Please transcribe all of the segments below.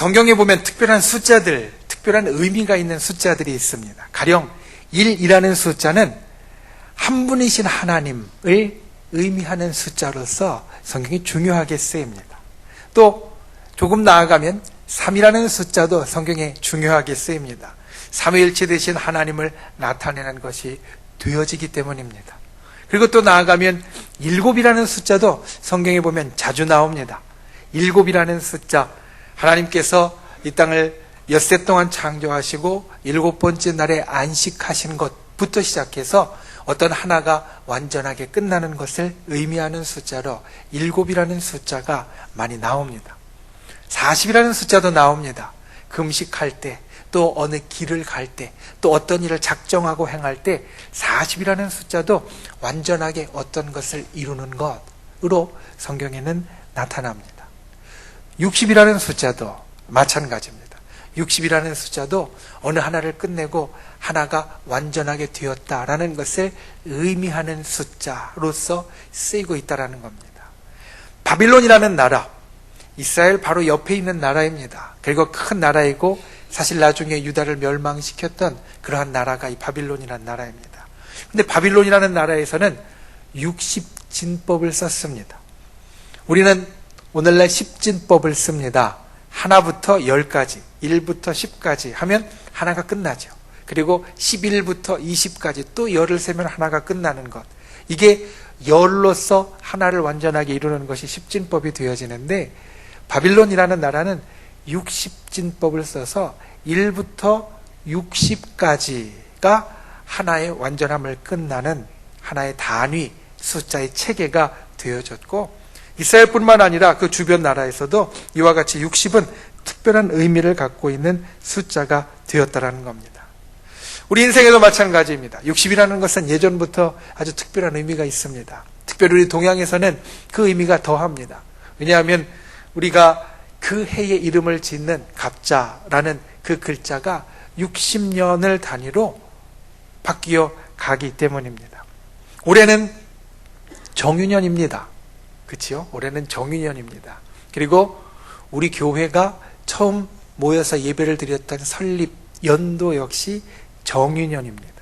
성경에 보면 특별한 숫자들, 특별한 의미가 있는 숫자들이 있습니다. 가령 1이라는 숫자는 한 분이신 하나님을 의미하는 숫자로서 성경이 중요하게 쓰입니다. 또 조금 나아가면 3이라는 숫자도 성경에 중요하게 쓰입니다. 삼위일체 되신 하나님을 나타내는 것이 되어지기 때문입니다. 그리고 또 나아가면 7이라는 숫자도 성경에 보면 자주 나옵니다. 7이라는 숫자, 하나님께서 이 땅을 엿새 동안 창조하시고 7번째 날에 안식하신 것부터 시작해서 어떤 하나가 완전하게 끝나는 것을 의미하는 숫자로 7이라는 숫자가 많이 나옵니다. 40이라는 숫자도 나옵니다. 금식할 때, 또 어느 길을 갈 때, 또 어떤 일을 작정하고 행할 때 40이라는 숫자도 완전하게 어떤 것을 이루는 것으로 성경에는 나타납니다. 60이라는 숫자도 마찬가지입니다. 60이라는 숫자도 어느 하나를 끝내고 하나가 완전하게 되었다라는 것을 의미하는 숫자로서 쓰이고 있다는 겁니다. 바빌론이라는 나라, 이스라엘 바로 옆에 있는 나라입니다. 그리고 큰 나라이고 사실 나중에 유다를 멸망시켰던 그러한 나라가 이 바빌론이라는 나라입니다. 그런데 바빌론이라는 나라에서는 60진법을 썼습니다. 우리는 오늘날 10진법을 씁니다. 하나부터 10까지, 1부터 10까지 하면 하나가 끝나죠. 그리고 11부터 20까지 또 열을 세면 하나가 끝나는 것. 이게 열로서 하나를 완전하게 이루는 것이 10진법이 되어지는데 바빌론이라는 나라는 60진법을 써서 1부터 60까지가 하나의 완전함을 끝나는 하나의 단위, 숫자의 체계가 되어졌고 이스라엘뿐만 아니라 그 주변 나라에서도 이와 같이 60은 특별한 의미를 갖고 있는 숫자가 되었다는 겁니다. 우리 인생에도 마찬가지입니다. 60이라는 것은 예전부터 아주 특별한 의미가 있습니다. 특별히 우리 동양에서는 그 의미가 더합니다. 왜냐하면 우리가 그 해의 이름을 짓는 갑자라는 그 글자가 60년을 단위로 바뀌어 가기 때문입니다. 올해는 정유년입니다. 그렇죠? 올해는 정유년입니다. 그리고 우리 교회가 처음 모여서 예배를 드렸던 설립 연도 역시 정유년입니다.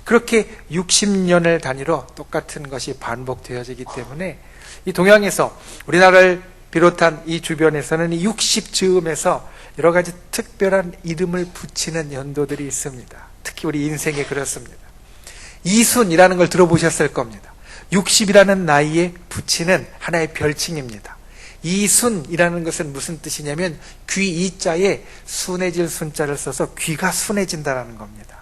그렇게 60년을 단위로 똑같은 것이 반복되어지기 때문에 이 동양에서 우리나라를 비롯한 이 주변에서는 60즈음에서 여러 가지 특별한 이름을 붙이는 연도들이 있습니다. 특히 우리 인생에 그렇습니다. 이순이라는 걸 들어보셨을 겁니다. 60이라는 나이에 붙이는 하나의 별칭입니다. 이순이라는 것은 무슨 뜻이냐면 귀 이자에 순해질 순자를 써서 귀가 순해진다는 겁니다.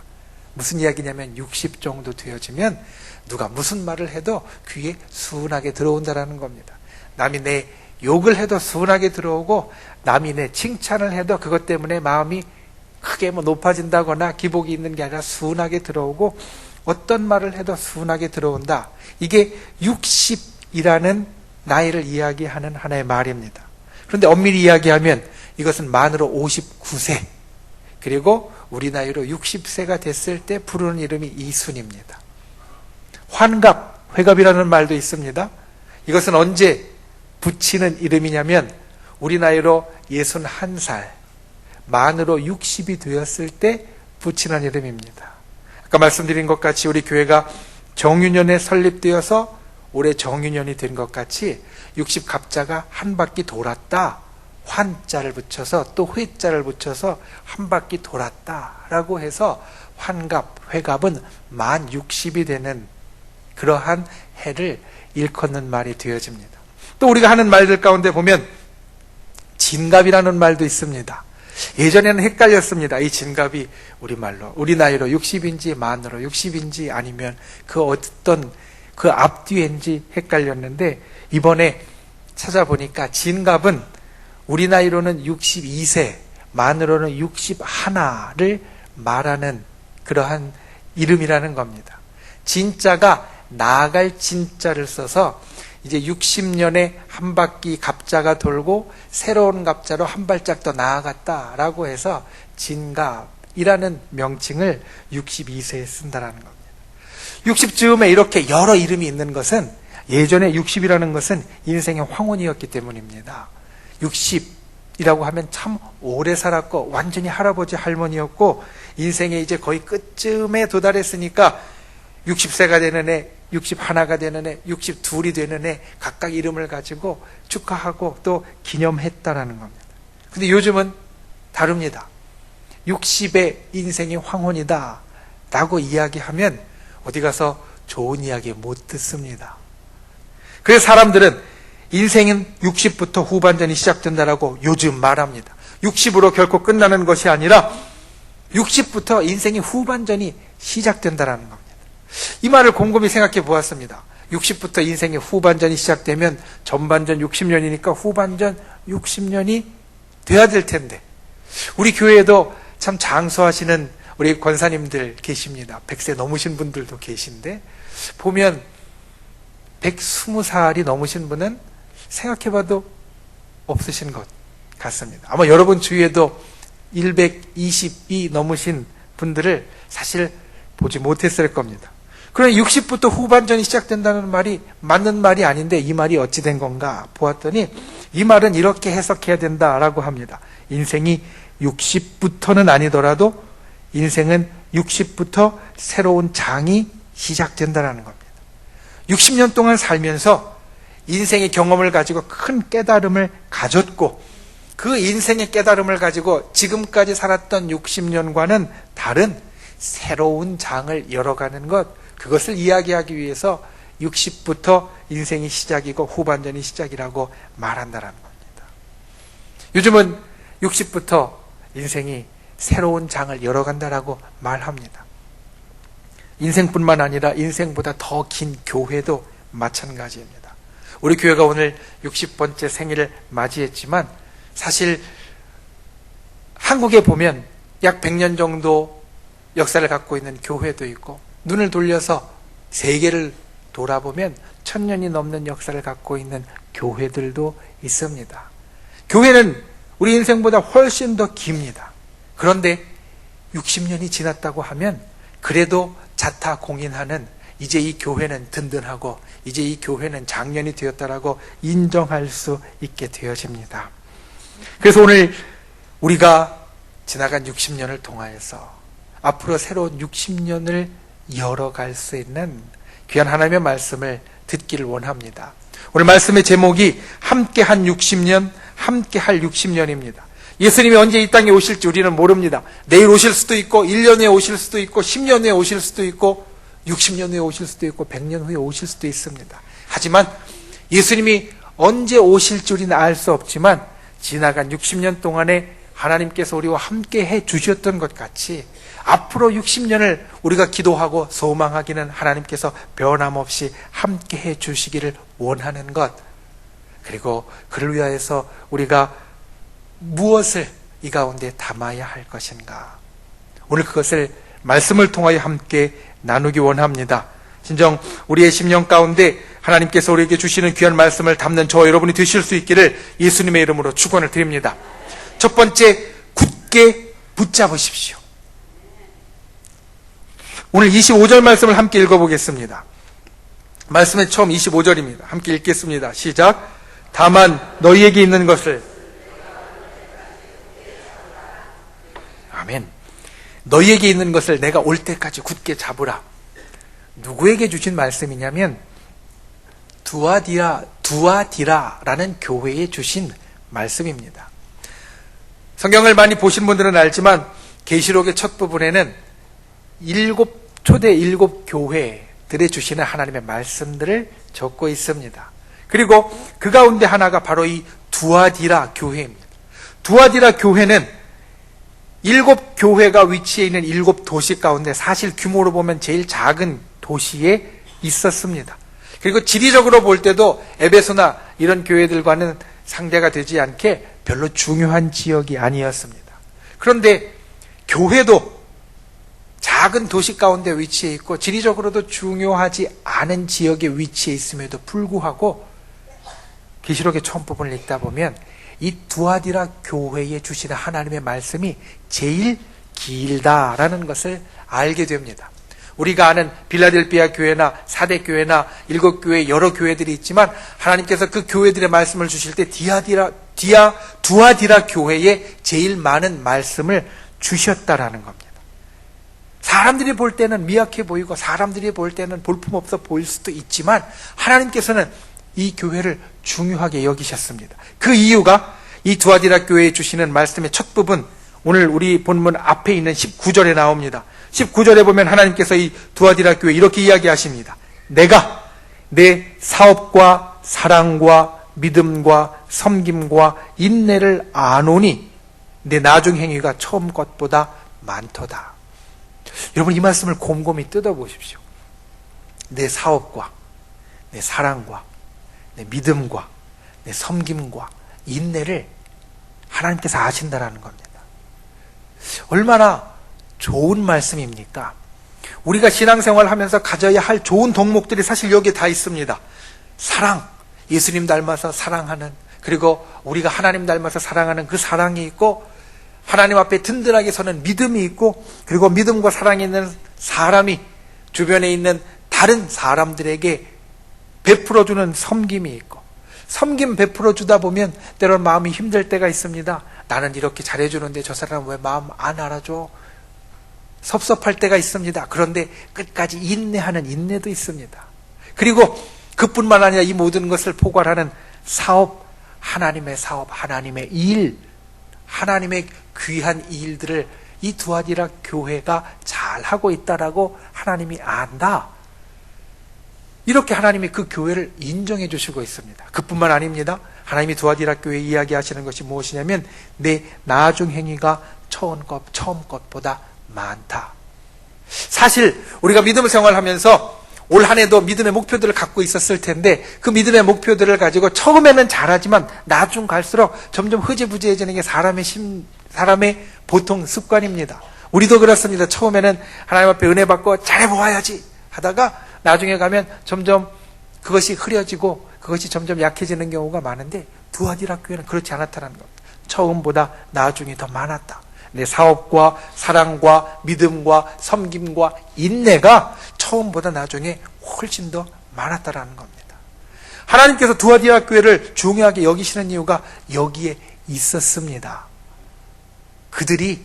무슨 이야기냐면 60 정도 되어지면 누가 무슨 말을 해도 귀에 순하게 들어온다는 겁니다. 남이 내 욕을 해도 순하게 들어오고 남이 내 칭찬을 해도 그것 때문에 마음이 크게 높아진다거나 기복이 있는 게 아니라 순하게 들어오고 어떤 말을 해도 순하게 들어온다. 이게 60이라는 나이를 이야기하는 하나의 말입니다. 그런데 엄밀히 이야기하면 이것은 만으로 59세 그리고 우리 나이로 60세가 됐을 때 부르는 이름이 이순입니다. 환갑, 회갑이라는 말도 있습니다. 이것은 언제 붙이는 이름이냐면 우리 나이로 61살 만으로 60이 되었을 때 붙이는 이름입니다. 아까 말씀드린 것 같이 우리 교회가 정유년에 설립되어서 올해 정유년이 된 것 같이 60 갑자가 한 바퀴 돌았다. 환자를 붙여서 또 회자를 붙여서 한 바퀴 돌았다라고 해서 환갑, 회갑은 만 60이 되는 그러한 해를 일컫는 말이 되어집니다. 또 우리가 하는 말들 가운데 보면 진갑이라는 말도 있습니다. 예전에는 헷갈렸습니다. 이 진갑이 우리말로 우리 나이로 60인지 만으로 60인지 아니면 그 어떤 그 앞뒤인지 헷갈렸는데 이번에 찾아보니까 진갑은 우리 나이로는 62세 만으로는 61를 말하는 그러한 이름이라는 겁니다. 진자가 나아갈 진자를 써서 이제 60년에 한 바퀴 갑자가 돌고 새로운 갑자로 한 발짝 더 나아갔다라고 해서 진갑이라는 명칭을 62세에 쓴다라는 겁니다. 60즈음에 이렇게 여러 이름이 있는 것은 예전에 60이라는 것은 인생의 황혼이었기 때문입니다. 60 60이라고 하면 참 오래 살았고 완전히 할아버지 할머니였고 인생의 이제 거의 끝쯤에 도달했으니까 60세가 되는 애, 61가 되는 애, 62이 되는 애 각각 이름을 가지고 축하하고 또 기념했다라는 겁니다. 근데 요즘은 다릅니다. 60의 인생의 황혼이다 라고 이야기하면 어디 가서 좋은 이야기 못 듣습니다. 그래서 사람들은 인생은 60부터 후반전이 시작된다라고 요즘 말합니다. 60으로 결코 끝나는 것이 아니라 60부터 인생의 후반전이 시작된다라는 겁니다. 이 말을 곰곰이 생각해 보았습니다. 60부터 인생의 후반전이 시작되면 전반전 60년이니까 후반전 60년이 돼야 될 텐데 우리 교회에도 참 장수하시는 우리 권사님들 계십니다. 100세 넘으신 분들도 계신데 보면 120살이 넘으신 분은 생각해봐도 없으신 것 같습니다. 아마 여러분 주위에도 120이 넘으신 분들을 사실 보지 못했을 겁니다. 그러나 60부터 후반전이 시작된다는 말이 맞는 말이 아닌데 이 말이 어찌 된 건가 보았더니 이 말은 이렇게 해석해야 된다라고 합니다. 인생이 60부터는 아니더라도 인생은 60부터 새로운 장이 시작된다는 겁니다. 60년 동안 살면서 인생의 경험을 가지고 큰 깨달음을 가졌고 그 인생의 깨달음을 가지고 지금까지 살았던 60년과는 다른 새로운 장을 열어가는 것, 그것을 이야기하기 위해서 60부터 인생이 시작이고 후반전이 시작이라고 말한다는 겁니다. 요즘은 60부터 인생이 새로운 장을 열어간다라고 말합니다. 인생뿐만 아니라 인생보다 더 긴 교회도 마찬가지입니다. 우리 교회가 오늘 60번째 생일을 맞이했지만 사실 한국에 보면 약 100년 정도 역사를 갖고 있는 교회도 있고 눈을 돌려서 세계를 돌아보면 1000년이 넘는 역사를 갖고 있는 교회들도 있습니다. 교회는 우리 인생보다 훨씬 더 깁니다. 그런데 60년이 지났다고 하면 그래도 자타공인하는 이제 이 교회는 든든하고 이제 이 교회는 장년이 되었다라고 인정할 수 있게 되어집니다. 그래서 오늘 우리가 지나간 60년을 통하여서 앞으로 새로운 60년을 열어갈 수 있는 귀한 하나님의 말씀을 듣기를 원합니다. 오늘 말씀의 제목이 함께한 60년, 함께할 60년입니다. 예수님이 언제 이 땅에 오실지 우리는 모릅니다. 내일 오실 수도 있고 1년 후에 오실 수도 있고 10년 후에 오실 수도 있고 60년 후에 오실 수도 있고 100년 후에 오실 수도 있습니다. 하지만 예수님이 언제 오실지 우리는 알 수 없지만 지나간 60년 동안에 하나님께서 우리와 함께 해 주셨던 것 같이 앞으로 60년을 우리가 기도하고 소망하기는 하나님께서 변함없이 함께 해 주시기를 원하는 것, 그리고 그를 위하여서 우리가 무엇을 이 가운데 담아야 할 것인가, 오늘 그것을 말씀을 통하여 함께 나누기 원합니다. 진정 우리의 심령 가운데 하나님께서 우리에게 주시는 귀한 말씀을 담는 저와 여러분이 되실 수 있기를 예수님의 이름으로 축원을 드립니다. 첫 번째, 굳게 붙잡으십시오. 오늘 25절 말씀을 함께 읽어보겠습니다. 말씀의 처음 25절입니다. 함께 읽겠습니다. 시작. 다만 너희에게 있는 것을, 아멘. 너희에게 있는 것을 내가 올 때까지 굳게 잡으라. 누구에게 주신 말씀이냐면 두아디라라는 교회에 주신 말씀입니다. 성경을 많이 보신 분들은 알지만 계시록의 첫 부분에는 초대 7 교회들에 주시는 하나님의 말씀들을 적고 있습니다. 그리고 그 가운데 하나가 바로 이 두아디라 교회입니다. 두아디라 교회는 7 교회가 위치해 있는 7 도시 가운데 사실 규모로 보면 제일 작은 도시에 있었습니다. 그리고 지리적으로 볼 때도 에베소나 이런 교회들과는 상대가 되지 않게 별로 중요한 지역이 아니었습니다. 그런데 교회도 작은 도시 가운데 위치해 있고 지리적으로도 중요하지 않은 지역에 위치해 있음에도 불구하고 계시록의 처음 부분을 읽다 보면 이 두아디라 교회에 주시는 하나님의 말씀이 제일 길다라는 것을 알게 됩니다. 우리가 아는 빌라델피아 교회나 사대 교회나 7 교회 여러 교회들이 있지만 하나님께서 그 교회들의 말씀을 주실 때 두아디라 교회에 제일 많은 말씀을 주셨다라는 겁니다. 사람들이 볼 때는 미약해 보이고 사람들이 볼 때는 볼품없어 보일 수도 있지만 하나님께서는 이 교회를 중요하게 여기셨습니다. 그 이유가 이 두아디라 교회에 주시는 말씀의 첫 부분, 오늘 우리 본문 앞에 있는 19절에 나옵니다. 19절에 보면 하나님께서 이 두아디라 교회 이렇게 이야기하십니다. 내가 내 사업과 사랑과 믿음과 섬김과 인내를 아노니 내 나중 행위가 처음 것보다 많도다. 여러분, 이 말씀을 곰곰이 뜯어보십시오. 내 사업과 내 사랑과 내 믿음과 내 섬김과 인내를 하나님께서 아신다라는 겁니다. 얼마나 좋은 말씀입니까? 우리가 신앙생활을 하면서 가져야 할 좋은 덕목들이 사실 여기에 다 있습니다. 사랑, 예수님 닮아서 사랑하는, 그리고 우리가 하나님 닮아서 사랑하는 그 사랑이 있고, 하나님 앞에 든든하게 서는 믿음이 있고, 그리고 믿음과 사랑이 있는 사람이 주변에 있는 다른 사람들에게 베풀어주는 섬김이 있고, 섬김 베풀어주다 보면 때로는 마음이 힘들 때가 있습니다. 나는 이렇게 잘해주는데 저 사람은 왜 마음 안 알아줘? 섭섭할 때가 있습니다. 그런데 끝까지 인내하는 인내도 있습니다. 그리고 그뿐만 아니라 이 모든 것을 포괄하는 사업, 하나님의 일, 하나님의 귀한 일들을 이 두아디라 교회가 잘하고 있다라고 하나님이 안다. 이렇게 하나님이 그 교회를 인정해 주시고 있습니다. 그뿐만 아닙니다. 하나님이 두아디라 교회에 이야기하시는 것이 무엇이냐면 내 나중 행위가 처음 것보다 많다. 사실 우리가 믿음 생활하면서 올 한 해도 믿음의 목표들을 갖고 있었을 텐데 그 믿음의 목표들을 가지고 처음에는 잘하지만 나중 갈수록 점점 흐지부지해지는 게 사람의 보통 습관입니다. 우리도 그렇습니다. 처음에는 하나님 앞에 은혜 받고 잘해보아야지 하다가 나중에 가면 점점 그것이 흐려지고 그것이 점점 약해지는 경우가 많은데 두아디라 교회는 그렇지 않았다는 겁니다. 처음보다 나중이 더 많았다. 내 사업과 사랑과 믿음과 섬김과 인내가 처음보다 나중에 훨씬 더 많았다라는 겁니다. 하나님께서 두아디라 교회를 중요하게 여기시는 이유가 여기에 있었습니다. 그들이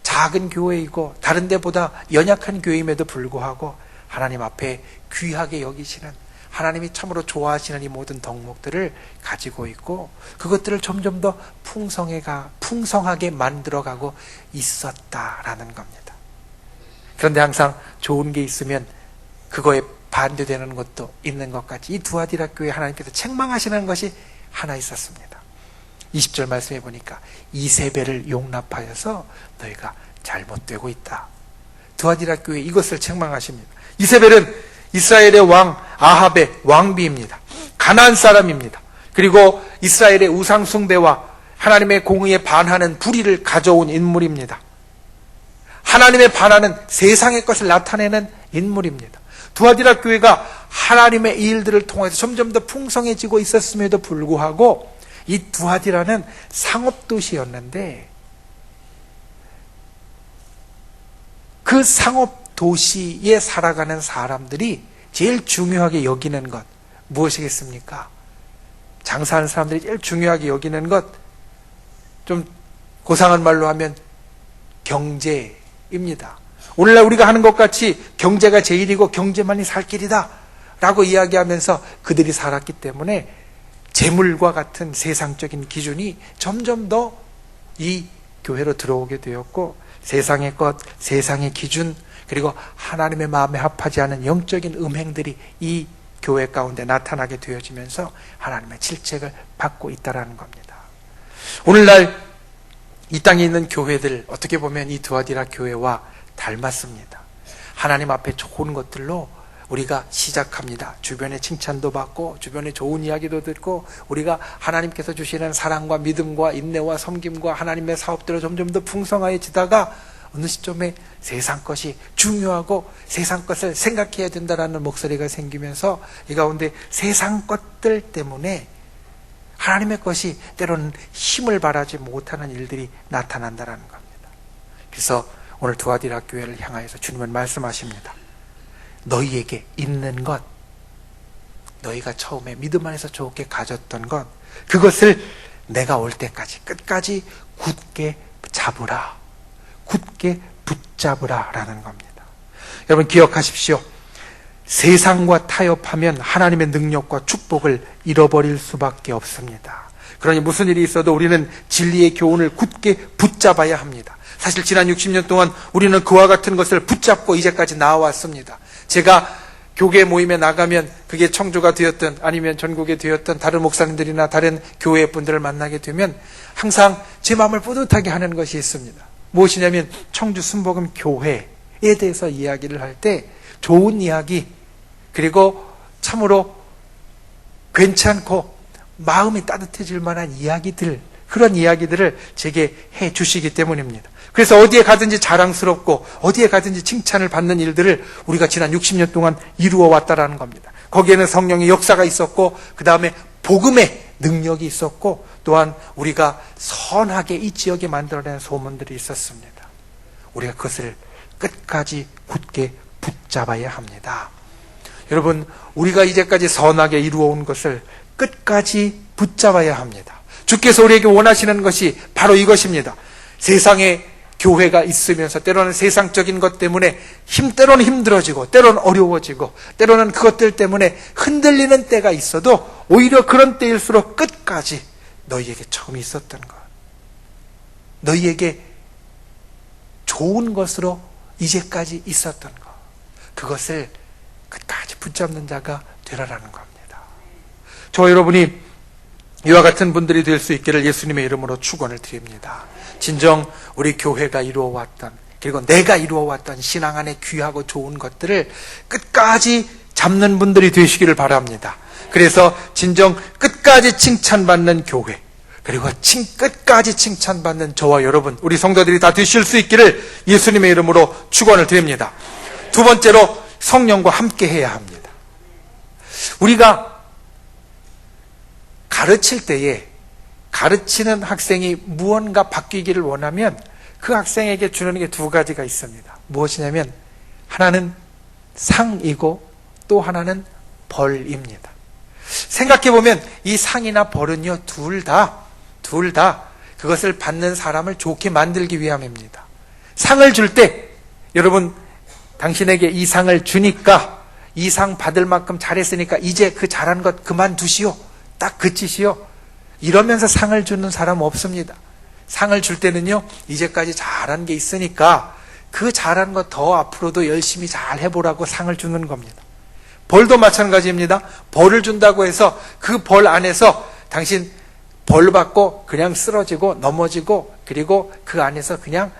작은 교회이고 다른 데보다 연약한 교회임에도 불구하고 하나님 앞에 귀하게 여기시는, 하나님이 참으로 좋아하시는 이 모든 덕목들을 가지고 있고 그것들을 점점 더 풍성하게 만들어가고 있었다라는 겁니다. 그런데 항상 좋은 게 있으면 그거에 반대되는 것도 있는 것 같이 이 두아디라 교회 하나님께서 책망하시는 것이 하나 있었습니다. 20절 말씀해 보니까 이세벨을 용납하여서 너희가 잘못되고 있다. 두아디라 교회 이것을 책망하십니다. 이세벨은 이스라엘의 왕 아합의 왕비입니다. 가나안 사람입니다. 그리고 이스라엘의 우상 숭배와 하나님의 공의에 반하는 불의를 가져온 인물입니다. 하나님에 반하는 세상의 것을 나타내는 인물입니다. 두아디라 교회가 하나님의 일들을 통해서 점점 더 풍성해지고 있었음에도 불구하고 이 두아디라는 상업도시였는데 그 상업도시에 살아가는 사람들이 제일 중요하게 여기는 것 무엇이겠습니까? 장사하는 사람들이 제일 중요하게 여기는 것, 좀 고상한 말로 하면 경제입니다. 오늘날 우리가 하는 것 같이 경제가 제일이고 경제만이 살 길이다 라고 이야기하면서 그들이 살았기 때문에 재물과 같은 세상적인 기준이 점점 더 이 교회로 들어오게 되었고 세상의 것, 세상의 기준, 그리고 하나님의 마음에 합하지 않은 영적인 음행들이 이 교회 가운데 나타나게 되어지면서 하나님의 질책을 받고 있다는 겁니다. 오늘날 이 땅에 있는 교회들 어떻게 보면 이 두아디라 교회와 닮았습니다. 하나님 앞에 좋은 것들로 우리가 시작합니다. 주변에 칭찬도 받고 주변에 좋은 이야기도 듣고 우리가 하나님께서 주시는 사랑과 믿음과 인내와 섬김과 하나님의 사업들을 점점 더 풍성해지다가 어느 시점에 세상 것이 중요하고 세상 것을 생각해야 된다라는 목소리가 생기면서 이 가운데 세상 것들 때문에 하나님의 것이 때로는 힘을 발하지 못하는 일들이 나타난다는 겁니다. 그래서 오늘 두아디라 교회를 향하여서 주님은 말씀하십니다. 너희에게 있는 것, 너희가 처음에 믿음 안에서 좋게 가졌던 것, 그것을 내가 올 때까지 끝까지 굳게 잡으라. 굳게 붙잡으라 라는 겁니다. 여러분 기억하십시오. 세상과 타협하면 하나님의 능력과 축복을 잃어버릴 수밖에 없습니다. 그러니 무슨 일이 있어도 우리는 진리의 교훈을 굳게 붙잡아야 합니다. 사실 지난 60년 동안 우리는 그와 같은 것을 붙잡고 이제까지 나와왔습니다. 제가 교회 모임에 나가면 그게 청주가 되었든 아니면 전국에 되었든 다른 목사님들이나 다른 교회 분들을 만나게 되면 항상 제 마음을 뿌듯하게 하는 것이 있습니다. 무엇이냐면 청주 순복음 교회에 대해서 이야기를 할 때 좋은 이야기, 그리고 참으로 괜찮고 마음이 따뜻해질 만한 이야기들, 그런 이야기들을 제게 해 주시기 때문입니다. 그래서 어디에 가든지 자랑스럽고 어디에 가든지 칭찬을 받는 일들을 우리가 지난 60년 동안 이루어 왔다라는 겁니다. 거기에는 성령의 역사가 있었고 그 다음에 복음의 능력이 있었고 또한 우리가 선하게 이 지역에 만들어낸 소문들이 있었습니다. 우리가 그것을 끝까지 굳게 붙잡아야 합니다. 여러분, 우리가 이제까지 선하게 이루어온 것을 끝까지 붙잡아야 합니다. 주께서 우리에게 원하시는 것이 바로 이것입니다. 세상에 교회가 있으면서 때로는 세상적인 것 때문에 때로는 힘들어지고 때로는 어려워지고 때로는 그것들 때문에 흔들리는 때가 있어도 오히려 그런 때일수록 끝까지 너희에게 처음 있었던 것, 너희에게 좋은 것으로 이제까지 있었던 것, 그것을 끝까지 붙잡는 자가 되라라는 겁니다. 저와 여러분이 이와 같은 분들이 될 수 있기를 예수님의 이름으로 축원을 드립니다. 진정 우리 교회가 이루어왔던, 그리고 내가 이루어왔던 신앙 안에 귀하고 좋은 것들을 끝까지 잡는 분들이 되시기를 바랍니다. 그래서 진정 끝까지 칭찬받는 교회, 그리고 끝까지 칭찬받는 저와 여러분, 우리 성도들이 다 되실 수 있기를 예수님의 이름으로 축원을 드립니다. 두 번째로 성령과 함께 해야 합니다. 우리가 가르칠 때에 가르치는 학생이 무언가 바뀌기를 원하면 그 학생에게 주는 게 두 가지가 있습니다. 무엇이냐면 하나는 상이고 또 하나는 벌입니다. 생각해보면 이 상이나 벌은요, 둘 다 그것을 받는 사람을 좋게 만들기 위함입니다. 상을 줄 때 여러분, 당신에게 이 상을 주니까 이 상 받을 만큼 잘했으니까 이제 그 잘한 것 그만두시오, 딱 그치시오, 이러면서 상을 주는 사람 없습니다. 상을 줄 때는요, 이제까지 잘한 게 있으니까 그 잘한 것 더 앞으로도 열심히 잘 해보라고 상을 주는 겁니다. 벌도 마찬가지입니다. 벌을 준다고 해서 그 벌 안에서 당신 벌 받고 그냥 쓰러지고 넘어지고 그리고 그 안에서 그냥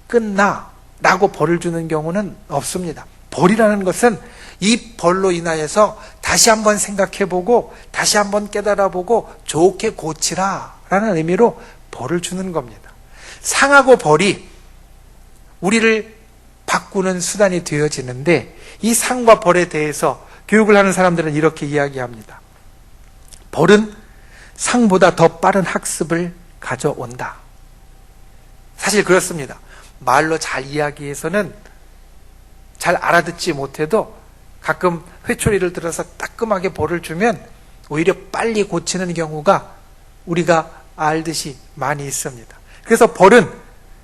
끝나라고 벌을 주는 경우는 없습니다. 벌이라는 것은 이 벌로 인하여서 다시 한번 생각해보고 다시 한번 깨달아보고 좋게 고치라라는 의미로 벌을 주는 겁니다. 상하고 벌이 우리를 바꾸는 수단이 되어지는데 이 상과 벌에 대해서 교육을 하는 사람들은 이렇게 이야기합니다. 벌은 상보다 더 빠른 학습을 가져온다. 사실 그렇습니다. 말로 잘 이야기해서는 잘 알아듣지 못해도 가끔 회초리를 들어서 따끔하게 벌을 주면 오히려 빨리 고치는 경우가 우리가 알듯이 많이 있습니다. 그래서 벌은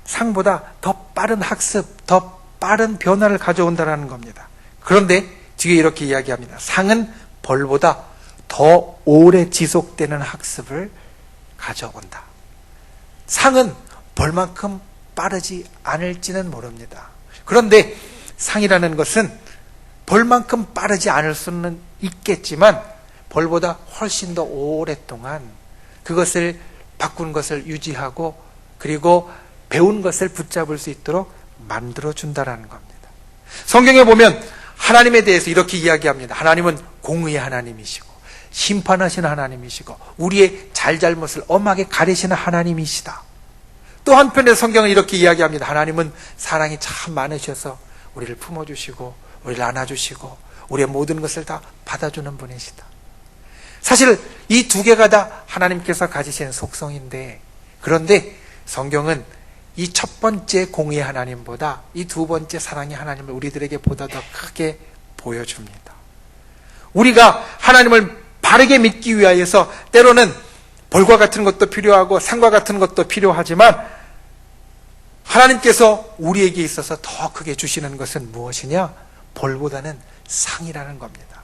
상보다 더 빠른 학습, 더 빠른 변화를 가져온다는 겁니다. 그런데 뒤에 이렇게 이야기합니다. 상은 벌보다 더 오래 지속되는 학습을 가져온다. 상은 벌만큼 빠르지 않을지는 모릅니다. 그런데 상이라는 것은 벌만큼 빠르지 않을 수는 있겠지만 벌보다 훨씬 더 오랫동안 그것을 바꾼 것을 유지하고 그리고 배운 것을 붙잡을 수 있도록 만들어준다는 겁니다. 성경에 보면 하나님에 대해서 이렇게 이야기합니다. 하나님은 공의의 하나님이시고 심판하시는 하나님이시고 우리의 잘잘못을 엄하게 가리시는 하나님이시다. 또 한편에 성경은 이렇게 이야기합니다. 하나님은 사랑이 참 많으셔서 우리를 품어주시고 우리를 안아주시고 우리의 모든 것을 다 받아주는 분이시다. 사실 이 두 개가 다 하나님께서 가지신 속성인데, 그런데 성경은 이 첫 번째 공의의 하나님보다 이 두 번째 사랑의 하나님을 우리들에게 보다 더 크게 보여줍니다. 우리가 하나님을 바르게 믿기 위하여서 때로는 벌과 같은 것도 필요하고 상과 같은 것도 필요하지만 하나님께서 우리에게 있어서 더 크게 주시는 것은 무엇이냐? 벌보다는 상이라는 겁니다.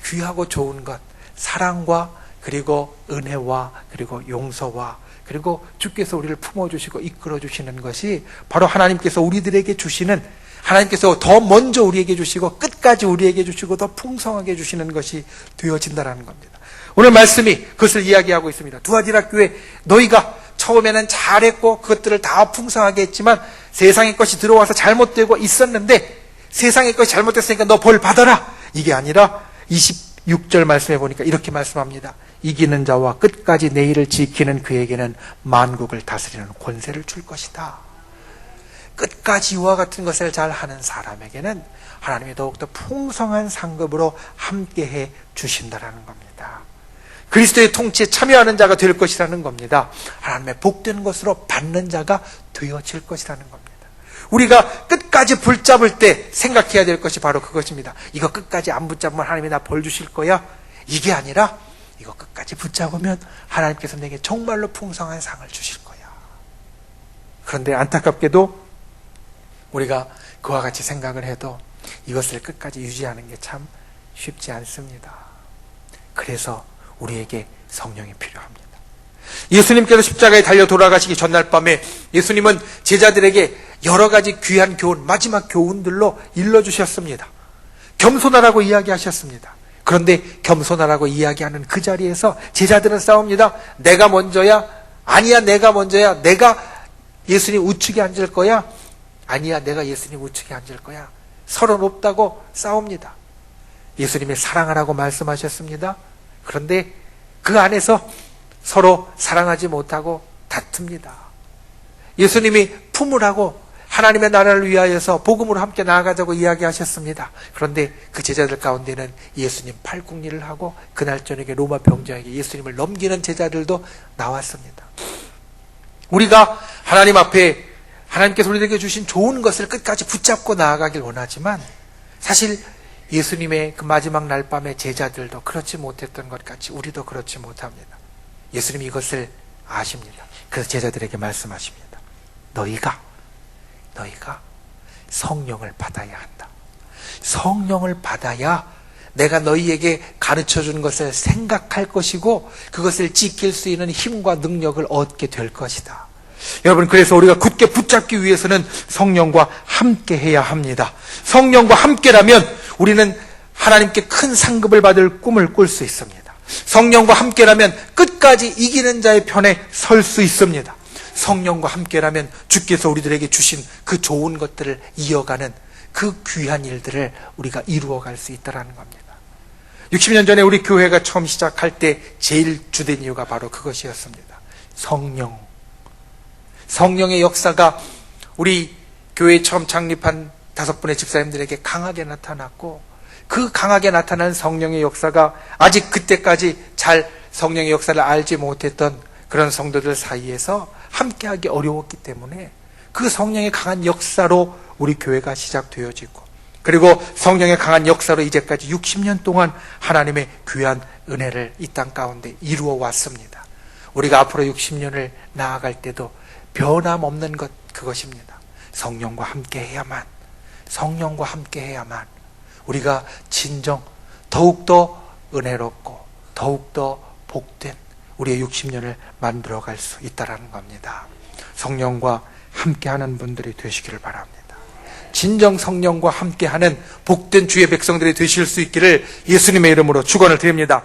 귀하고 좋은 것, 사랑과 그리고 은혜와 그리고 용서와 그리고 주께서 우리를 품어주시고 이끌어주시는 것이 바로 하나님께서 우리들에게 주시는, 하나님께서 더 먼저 우리에게 주시고 끝까지 우리에게 주시고 더 풍성하게 주시는 것이 되어진다는 겁니다. 오늘 말씀이 그것을 이야기하고 있습니다. 두아디라 교회, 너희가 처음에는 잘했고 그것들을 다 풍성하게 했지만 세상의 것이 들어와서 잘못되고 있었는데 세상의 것이 잘못됐으니까 너 벌 받아라. 이게 아니라 26절 말씀해 보니까 이렇게 말씀합니다. 이기는 자와 끝까지 내 일을 지키는 그에게는 만국을 다스리는 권세를 줄 것이다. 끝까지 이와 같은 것을 잘 하는 사람에게는 하나님이 더욱더 풍성한 상급으로 함께해 주신다라는 겁니다. 그리스도의 통치에 참여하는 자가 될 것이라는 겁니다. 하나님의 복된 것으로 받는 자가 되어질 것이라는 겁니다. 우리가 끝까지 붙잡을 때 생각해야 될 것이 바로 그것입니다. 이거 끝까지 안 붙잡으면 하나님이 나 벌 주실 거야? 이게 아니라 이거 끝까지 붙잡으면 하나님께서 내게 정말로 풍성한 상을 주실 거야. 그런데 안타깝게도 우리가 그와 같이 생각을 해도 이것을 끝까지 유지하는 게 참 쉽지 않습니다. 그래서 우리에게 성령이 필요합니다. 예수님께서 십자가에 달려 돌아가시기 전날 밤에 예수님은 제자들에게 여러 가지 귀한 교훈, 마지막 교훈들로 일러주셨습니다. 겸손하라고 이야기하셨습니다. 그런데 겸손하라고 이야기하는 그 자리에서 제자들은 싸웁니다. 내가 먼저야? 아니야, 내가 먼저야. 내가 예수님 우측에 앉을 거야? 아니야, 내가 예수님 우측에 앉을 거야. 서로 높다고 싸웁니다. 예수님이 사랑하라고 말씀하셨습니다. 그런데 그 안에서 서로 사랑하지 못하고 다툽니다. 예수님이 품으라고 하나님의 나라를 위하여서 복음으로 함께 나아가자고 이야기하셨습니다. 그런데 그 제자들 가운데는 예수님 팔굽리를 하고 그날 저녁에 로마 병정에게 예수님을 넘기는 제자들도 나왔습니다. 우리가 하나님 앞에 하나님께서 우리에게 주신 좋은 것을 끝까지 붙잡고 나아가길 원하지만 사실 예수님의 그 마지막 날 밤에 제자들도 그렇지 못했던 것 같이 우리도 그렇지 못합니다. 예수님이 이것을 아십니다. 그래서 제자들에게 말씀하십니다. 너희가 성령을 받아야 한다. 성령을 받아야 내가 너희에게 가르쳐준 것을 생각할 것이고 그것을 지킬 수 있는 힘과 능력을 얻게 될 것이다. 여러분, 그래서 우리가 굳게 붙잡기 위해서는 성령과 함께 해야 합니다. 성령과 함께라면 우리는 하나님께 큰 상급을 받을 꿈을 꿀 수 있습니다. 성령과 함께라면 끝까지 이기는 자의 편에 설 수 있습니다. 성령과 함께라면 주께서 우리들에게 주신 그 좋은 것들을 이어가는 그 귀한 일들을 우리가 이루어갈 수 있다는 겁니다. 60년 전에 우리 교회가 처음 시작할 때 제일 주된 이유가 바로 그것이었습니다. 성령의 역사가 우리 교회 처음 창립한 5분의 집사님들에게 강하게 나타났고 그 강하게 나타난 성령의 역사가 아직 그때까지 잘 성령의 역사를 알지 못했던 그런 성도들 사이에서 함께하기 어려웠기 때문에 그 성령의 강한 역사로 우리 교회가 시작되어지고 그리고 성령의 강한 역사로 이제까지 60년 동안 하나님의 귀한 은혜를 이 땅 가운데 이루어 왔습니다. 우리가 앞으로 60년을 나아갈 때도 변함없는 것 그것입니다. 성령과 함께해야만 우리가 진정 더욱더 은혜롭고 더욱더 복된 우리의 60년을 만들어갈 수 있다는 겁니다. 성령과 함께하는 분들이 되시기를 바랍니다. 진정 성령과 함께하는 복된 주의 백성들이 되실 수 있기를 예수님의 이름으로 축원을 드립니다.